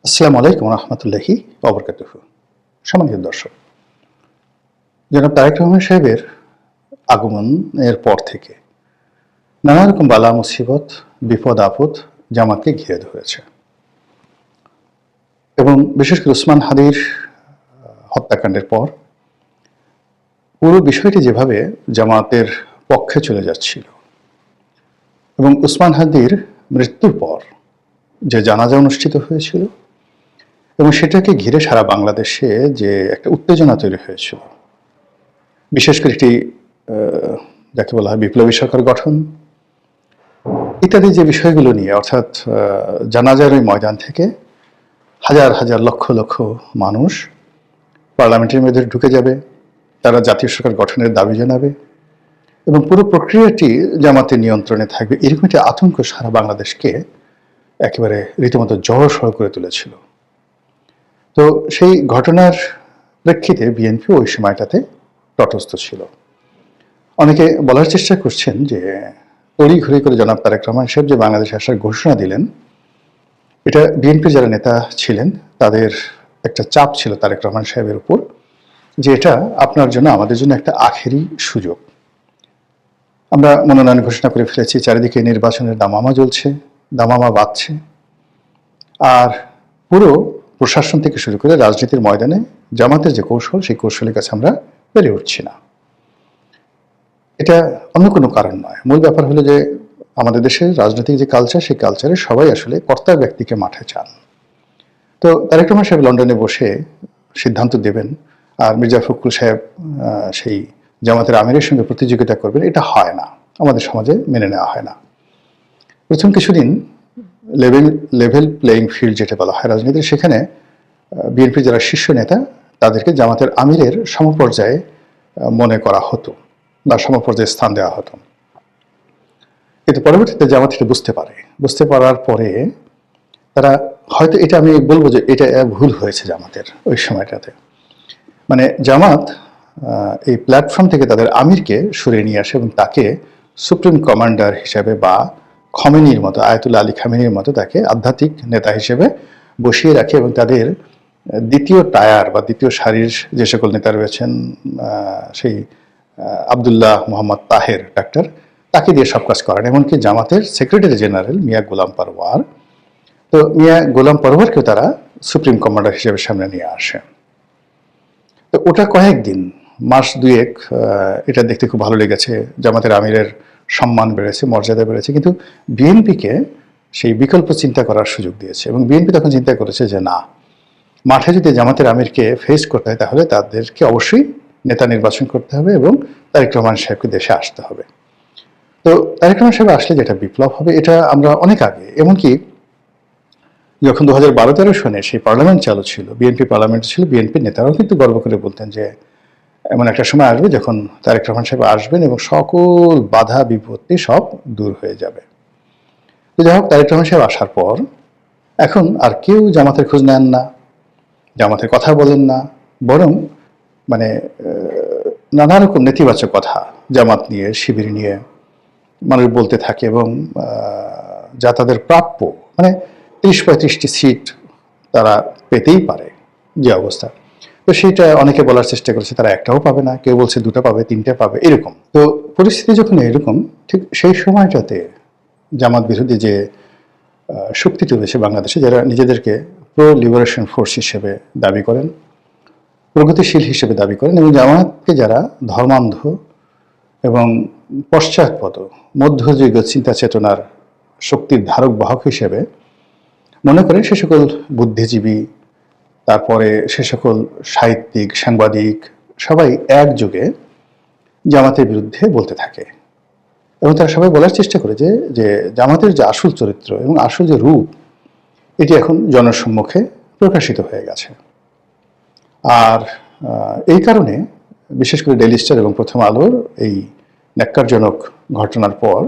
আসসালামু আলাইকুম রহমতুল্লাহি ওবরকাতুহু। সম্মানিত দর্শক, জনাব তারেক রহমান সাহেবের আগমনের পর থেকে নানা রকম বালা মুসিবত, বিপদ আপদ জামাতকে ঘিরে ধরেছে এবং বিশেষ করে উসমান হাদির হত্যাকাণ্ডের পর পুরো বিষয়টি যেভাবে জামাতের পক্ষে চলে যাচ্ছিল এবং উসমান হাদির মৃত্যুর পর যে জানাজা অনুষ্ঠিত হয়েছিল এবং সেটাকে ঘিরে সারা বাংলাদেশে যে একটা উত্তেজনা তৈরি হয়েছিল, বিশেষ করে একটি যাকে বলা হয় বিপ্লবী সরকার গঠন ইত্যাদি যে বিষয়গুলো নিয়ে, অর্থাৎ জানাজার ওই ময়দান থেকে হাজার হাজার লক্ষ লক্ষ মানুষ পার্লামেন্টের মধ্যে ঢুকে যাবে, তারা জাতীয় সরকার গঠনের দাবি জানাবে এবং পুরো প্রক্রিয়াটি জামাতের নিয়ন্ত্রণে থাকবে, এরকম একটি আতঙ্ক সারা বাংলাদেশকে একেবারে রীতিমতো জড়সড় করে তুলেছিল। তো সেই ঘটনার প্রেক্ষিতে বিএনপি ওই সময়টাতে তটস্থ ছিল। অনেকে বলার চেষ্টা করছেন যে তড়িঘড়ি করে জনাব তারেক রহমান সাহেব যে বাংলাদেশে আসার ঘোষণা দিলেন, এটা বিএনপির যারা নেতা ছিলেন তাদের একটা চাপ ছিল তারেক রহমান সাহেবের উপর, যে এটা আপনার জন্য আমাদের জন্য একটা আখেরি সুযোগ। আমরা মনোনয়ন ঘোষণা করে ফেলেছি, চারিদিকে নির্বাচনের দামামা জ্বলছে, দামামা বাজছে, আর পুরো প্রশাসন থেকে শুরু করে রাজনীতির ময়দানে জামাতের যে কৌশল, সেই কৌশলের কাছে আমরা পেরে উঠছি না। এটা অন্য কোনো কারণ নয়। মূল ব্যাপার হলো যে আমাদের দেশের রাজনৈতিক যে কালচার, সেই কালচারে সবাই আসলে কর্তা ব্যক্তিকে মাঠে চান। তো তারেক রহমান সাহেব লন্ডনে বসে সিদ্ধান্ত দেবেন আর মির্জা ফখরুল সাহেব সেই জামাতের আমিরের সঙ্গে প্রতিযোগিতা করবেন, এটা হয় না, আমাদের সমাজে মেনে নেওয়া হয় না। প্রথম কিছুদিন লেভেল প্লেয়িং ফিল্ড যেটা বলা হয় রাজনীতির, সেখানে বিএনপির যারা শীর্ষ নেতা তাদেরকে জামাতের আমিরের সমপর্যায়ে মনে করা হতো বা সমপর্যায়ে স্থান দেওয়া হতো। কিন্তু পরবর্তীতে জামাত এটা বুঝতে পারার পরে তারা হয়তো, এটা আমি বলবো যে এটা ভুল হয়েছে জামাতের ওই সময়টাতে। মানে জামাত এই প্ল্যাটফর্ম থেকে তাদের আমিরকে সরিয়ে নিয়ে আসে এবং তাকে সুপ্রিম কমান্ডার হিসেবে বা খমেনির মতো, আয়াতুল্লাহ আলী খামেনির মতো তাকে আধ্যাত্মিক নেতা হিসেবে বসিয়ে রাখে এবং তাদের দ্বিতীয় টায়ার বা দ্বিতীয় সারির যে সকল নেতা রয়েছেন, সেই আবদুল্লাহ মোহাম্মদ তাহের ডাক্তার, তাকে দিয়ে সব কাজ করেন। এমনকি জামাতের সেক্রেটারি জেনারেল মিয়া গোলাম পরওয়ার, তো মিয়া গোলাম পরওয়ারকেও তারা সুপ্রিম কমান্ডার হিসেবে সামনে নিয়ে আসে। তো ওটা কয়েকদিন, মাস দুয়েক, এটা দেখতে খুব ভালো লেগেছে, জামাতের আমিরের সম্মান বেড়েছে, মর্যাদা বেড়েছে, কিন্তু বিএনপিকে সেই বিকল্প চিন্তা করার সুযোগ দিয়েছে এবং বিএনপি তখন চিন্তা করেছে যে না, মাঠে যদি জামাতের আমিরকে ফেস করতে হয় তাহলে তাদেরকে অবশ্যই নেতা নির্বাচন করতে হবে এবং তারেক রহমান সাহেবকে দেশে আসতে হবে। তো তারেক রহমান সাহেব আসলে যেটা বিপ্লব হবে, এটা আমরা অনেক আগে, এমনকি যখন 2012-13 সনে সেই পার্লামেন্ট চালু ছিল, বিএনপি পার্লামেন্ট ছিল, বিএনপির নেতারাও কিন্তু গর্ব করে বলতেন যে এমন একটা সময় আসবে যখন তারেক রহমান সাহেব আসবেন এবং সকল বাধা বিপত্তি সব দূর হয়ে যাবে। তো যাই হোক, তারেক রহমান সাহেব আসার পর এখন আর কেউ জামাতের খোঁজ নেন না, জামাতের কথা বলেন না, বরং মানে নানা রকম নেতিবাচক কথা জামাত নিয়ে, শিবির নিয়ে মানুষ বলতে থাকে এবং যা তাদের প্রাপ্য, মানে 30-35টি সিট তারা পেতেই পারে যে অবস্থা, তো সেইটা অনেকে বলার চেষ্টা করেছে তারা একটাও পাবে না, কেউ বলছে দুটো পাবে, তিনটে পাবে, এরকম। তো পরিস্থিতি যখন এরকম, ঠিক সেই সময়টাতে জামাত বিরোধী যে শক্তি রয়েছে বাংলাদেশে, যারা নিজেদেরকে প্রো লিবারেশন ফোর্স হিসেবে দাবি করেন, প্রগতিশীল হিসেবে দাবি করেন এবং জামাতকে যারা ধর্মান্ধ এবং পশ্চাৎপদ মধ্যযুগীয় চিন্তা চেতনার শক্তির ধারক বাহক হিসেবে মনে করেন, সে সকল বুদ্ধিজীবী, তারপরে সে সকল সাহিত্যিক, সাংবাদিক সবাই একযোগে জামাতের বিরুদ্ধে বলতে থাকে এবং তারা সবাই বলার চেষ্টা করে যে জামাতের যে আসল চরিত্র এবং আসল যে রূপ, এটি এখন জনসম্মুখে প্রকাশিত হয়ে গেছে। আর এই কারণে বিশেষ করে ডেইলি স্টার এবং প্রথম আলোর এই ন্যাক্কারজনক ঘটনার পর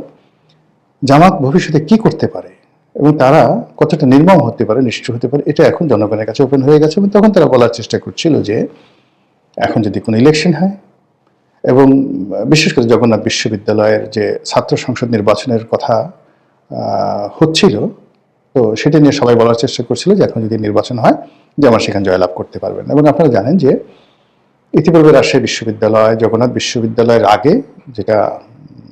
জামাত ভবিষ্যতে কি করতে পারে এবং তারা কতটা নির্মম হতে পারে, নিষ্ঠুর হতে পারে, এটা এখন জনগণের কাছে ওপেন হয়ে গেছে। এবং তখন তারা বলার চেষ্টা করছিল যে এখন যদি কোনো ইলেকশন হয় এবং বিশেষ করে জগন্নাথ বিশ্ববিদ্যালয়ের যে ছাত্র সংসদ নির্বাচনের কথা হচ্ছিল, তো সেটা নিয়ে সবাই বলার চেষ্টা করছিল যে এখন যদি নির্বাচন হয় জামাত সেখানে জয়লাভ করতে পারবেন। এবং আপনারা জানেন যে ইতিপূর্বে রাজশাহী বিশ্ববিদ্যালয়, জগন্নাথ বিশ্ববিদ্যালয়ের আগে যেটা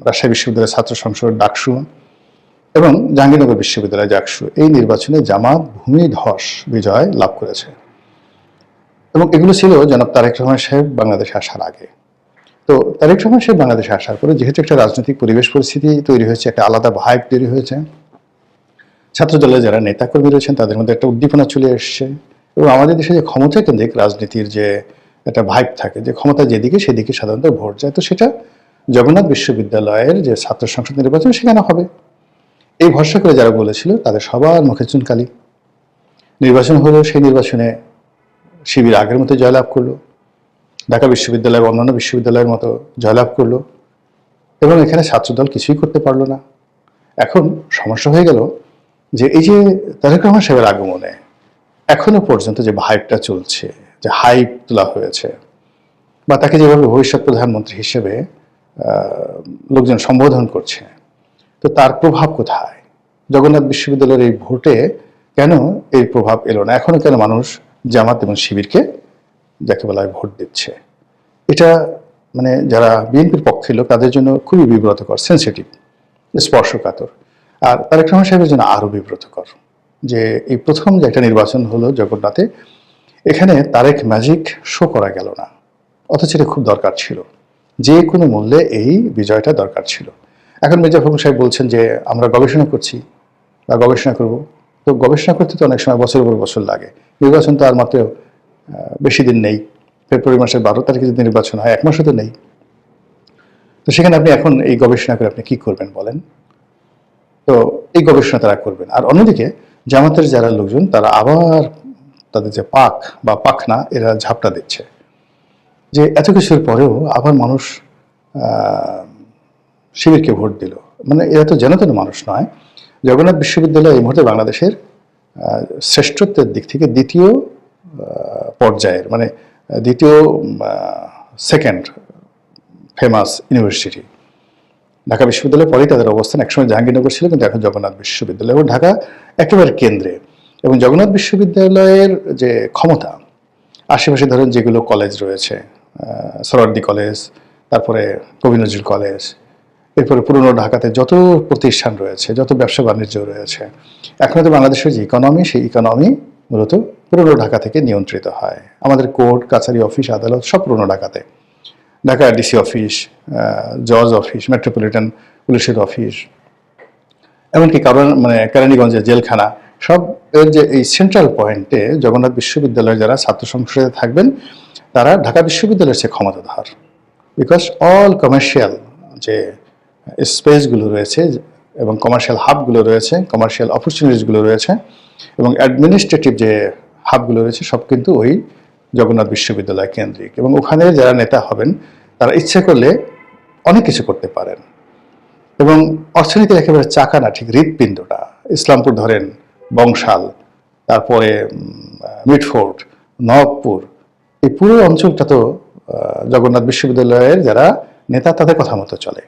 রাজশাহী বিশ্ববিদ্যালয়ের ছাত্র সংসদ ডাকসু এবং জাহাঙ্গীরনগর বিশ্ববিদ্যালয় জাকসু, এই নির্বাচনে জামাত ভূমিধস বিজয় লাভ করেছে। এবং এগুলো ছিল জনাব তারেক রহমান সাহেব বাংলাদেশে আসার আগে। তো তারেক রহমান সাহেব বাংলাদেশে আসার পরে যেহেতু একটা রাজনৈতিক পরিবেশ পরিস্থিতি তৈরি হয়েছে, একটা আলাদা ভাইব তৈরি হয়েছে, ছাত্র দলের যারা নেতাকর্মী রয়েছেন তাদের মধ্যে একটা উদ্দীপনা চলে এসছে। এবং আমাদের দেশে যে ক্ষমতা কেন্দ্রিক রাজনীতির যে একটা ভাইব থাকে, যে ক্ষমতা যেদিকে সেদিকে সাধারণত ভোট যায়, তো সেটা জগন্নাথ বিশ্ববিদ্যালয়ের যে ছাত্র সংসদ নির্বাচন সেখানে হবে এই ভরসা করে যারা বলেছিল তাদের সবার মুখে চুনকালি। নির্বাচন হলো, সেই নির্বাচনে শিবির আগের মতো জয়লাভ করলো, ঢাকা বিশ্ববিদ্যালয় অন্যান্য বিশ্ববিদ্যালয়ের মতো জয়লাভ করলো এবং এখানে ছাত্রদল কিছুই করতে পারলো না। এখন সমস্যা হয়ে গেল যে এই যে তারেক রহমান সাহেবের আগমনে এখনো পর্যন্ত যে ভাইবটা চলছে, যে হাইপ তোলা হয়েছে বা তাকে যেভাবে ভবিষ্যৎ প্রধানমন্ত্রী হিসেবে লোকজন সম্বোধন করছে, তো তার প্রভাব কোথায়? জগন্নাথ বিশ্ববিদ্যালয়ের এই ভোটে কেন এই প্রভাব এলো না? এখনো কেন মানুষ জামাত এবং শিবিরকে যাকে বলা হয় ভোট দিচ্ছে? এটা মানে যারা বিএনপির পক্ষের লোক তাদের জন্য খুবই বিব্রতকর, সেন্সিটিভ, স্পর্শকাতর। আর তারেক রহমান সাহেবের জন্য আরও বিব্রতকর যে এই প্রথম যে একটা নির্বাচন হলো জগন্নাথে, এখানে তারেক ম্যাজিক শো করা গেল না, অথচ এটা খুব দরকার ছিল, যে কোনো মূল্যে এই বিজয়টা দরকার ছিল। এখন মির্জা ফখরুল সাহেব বলছেন যে আমরা গবেষণা করছি বা গবেষণা করব। তো গবেষণা করতে তো অনেক সময় বছরের পর বছর লাগে। নির্বাচন তো আর মাত্র বেশি দিন নেই, ফেব্রুয়ারি মাসের 12 তারিখে যদি নির্বাচন হয় 1 মাসও তো নেই। তো সেখানে আপনি এখন এই গবেষণা করে আপনি কি করবেন বলেন? তো এই গবেষণা তারা করবেন। আর অন্যদিকে জামাতের যারা লোকজন তারা আবার তাদের যে পাক বা পাখনা এরা ঝাপটা দিচ্ছে যে এত কিছুর পরেও আবার মানুষ শিবিরকে ভোট দিল। মানে এরা তো যেন তেন মানুষ নয়। জগন্নাথ বিশ্ববিদ্যালয় এই মুহূর্তে বাংলাদেশের শ্রেষ্ঠত্বের দিক থেকে দ্বিতীয় পর্যায়ের, মানে দ্বিতীয় সেকেন্ড ফেমাস ইউনিভার্সিটি। ঢাকা বিশ্ববিদ্যালয়ের পরেই তাদের অবস্থান। একসময় জাহাঙ্গীরনগর ছিল, কিন্তু এখন জগন্নাথ বিশ্ববিদ্যালয় এবং ঢাকা একেবারে কেন্দ্রে। এবং জগন্নাথ বিশ্ববিদ্যালয়ের যে ক্ষমতা, আশেপাশে ধরেন যেগুলো কলেজ রয়েছে, সোহরাওয়ার্দী কলেজ, তারপরে কবি নজরুল কলেজ, এরপরে পুরনো ঢাকাতে যত প্রতিষ্ঠান রয়েছে, যত ব্যবসা বাণিজ্য রয়েছে, এখন তো বাংলাদেশের যে ইকোনমি, সেই ইকোনমি মূলত পুরনো ঢাকা থেকে নিয়ন্ত্রিত হয়। আমাদের কোর্ট কাছারি অফিস আদালত সব পুরনো ঢাকাতে। ঢাকা ডিসি অফিস, জজ অফিস, মেট্রোপলিটন পুলিশের অফিস, এমনকি কেরানীগঞ্জের জেলখানা, সব এর যে এই সেন্ট্রাল পয়েন্টে জগন্নাথ বিশ্ববিদ্যালয়ের যারা ছাত্র সংসদে থাকবেন তারা ঢাকা বিশ্ববিদ্যালয়ের সে ক্ষমতাধর। বিকজ অল কমার্শিয়াল যে স্পেসগুলো রয়েছে এবং কমার্শিয়াল হাবগুলো রয়েছে, কমার্শিয়াল অপরচুনিটিসগুলো রয়েছে এবং অ্যাডমিনিস্ট্রেটিভ যে হাবগুলো রয়েছে সব কিন্তু ওই জগন্নাথ বিশ্ববিদ্যালয় কেন্দ্রিক। এবং ওখানে যারা নেতা হবেন তারা ইচ্ছে করলে অনেক কিছু করতে পারেন। এবং অর্থনীতির একেবারে চাকা না, ঠিক হৃৎপিণ্ডটা। ইসলামপুর ধরেন, বংশাল, তারপরে মিটফোর্ড, নবপুর, এই পুরো অঞ্চলটা তো জগন্নাথ বিশ্ববিদ্যালয়ের যারা নেতা তাদের কথা মতো চলে।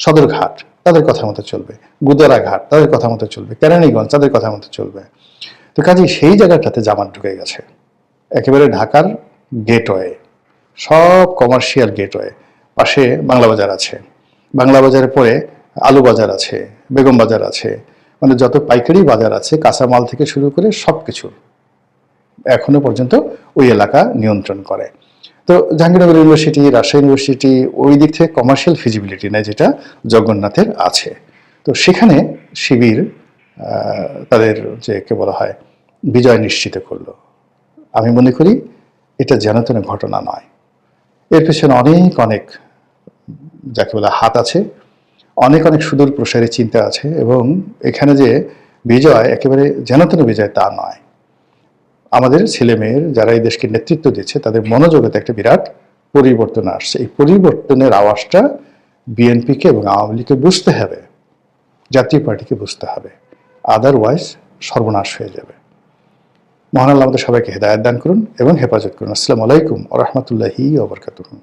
সদরঘাট তাদের কথা মতো চলবে, গুদারাঘাট তাদের কথা মতো চলবে, কেরানীগঞ্জ তাদের কথা মতো চলবে। তো কাজেই সেই জায়গাটাতে জামাত ঢুকে গেছে একেবারে ঢাকার গেটওয়ে, সব কমার্শিয়াল গেটওয়ে। পাশে বাংলা বাজার আছে, বাংলা বাজারের পরে আলু বাজার আছে, বেগম বাজার আছে, মানে যত পাইকারি বাজার আছে কাঁচামাল থেকে শুরু করে সব কিছু এখনো পর্যন্ত ওই এলাকা নিয়ন্ত্রণ করে। তো জাহাঙ্গীরনগর ইউনিভার্সিটি, রাজশাহী ইউনিভার্সিটি ওই দিক থেকে কমার্শিয়াল ফিজিবিলিটি নেই যেটা জগন্নাথের আছে। তো সেখানে শিবির তাদের যে কে বলা হয় বিজয় নিশ্চিত করলো। আমি মনে করি এটা যেন তেন ঘটনা নয়, এর পেছনে অনেক অনেক যাকে বলা হাত আছে, অনেক অনেক সুদূর প্রসারী চিন্তা আছে। এবং এখানে যে বিজয় একেবারে যেন তেন বিজয় তা নয়। আমাদের ছেলে মেয়ের যারা এই দেশকে নেতৃত্ব দিচ্ছে তাদের মনোজগতে একটা বিরাট পরিবর্তন আসছে। এই পরিবর্তনের আওয়াজটা বিএনপিকে এবং আওয়ামী লীগকে বুঝতে হবে, জাতীয় পার্টিকে বুঝতে হবে, আদারওয়াইজ সর্বনাশ হয়ে যাবে। মহান আল্লাহ আমাদের সবাইকে হেদায়েত দান করুন এবং হেফাজত করুন। আসসালামু আলাইকুম ওয়া রাহমাতুল্লাহি ওয়া বারাকাতুহু।